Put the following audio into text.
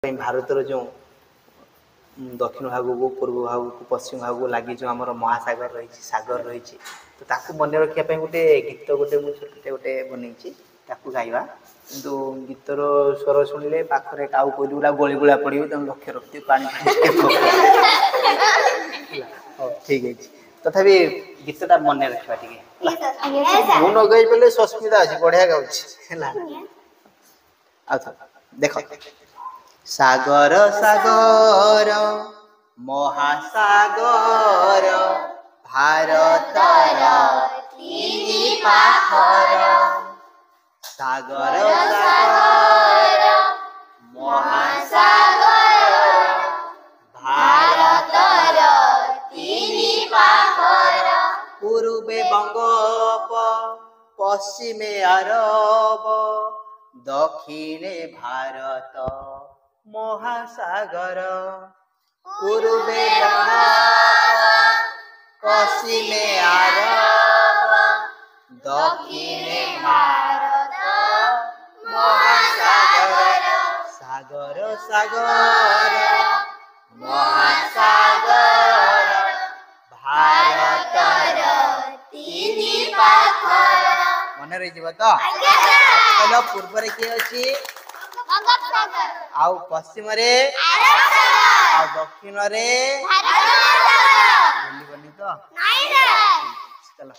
भारतर जो दक्षिण भाग को पूर्व भाग को पश्चिम भाग को लगी जो आम महासागर रही सागर रही तो ताकू मन रखापी गोटे गीत गोटे मुझे गोटे बनई गाइबा किंतु गीतर स्वर शुणिले पाखे काऊ कोईला गली गुला पड़ो तेनाली लक्ष्य रखिए पानी ठीक है तथापि गीतटा मन रखा टे मुझे न गई पे सस्मिता अच्छी बढ़िया गाँव देख सागर सागर महासागर भारतर सागर सागर महासागर भारतर पूर्वे बंगोप पश्चिमे अरब दक्षिणे भारत महासागर पूर्वे पश्चिमे अरब दक्षिणे भारत महासागर सागर सागर महासागर भारतर मन रही तो पूर्व किए अच्छी आउ पश्चिम रे आउ दक्षिण रे तो चलो।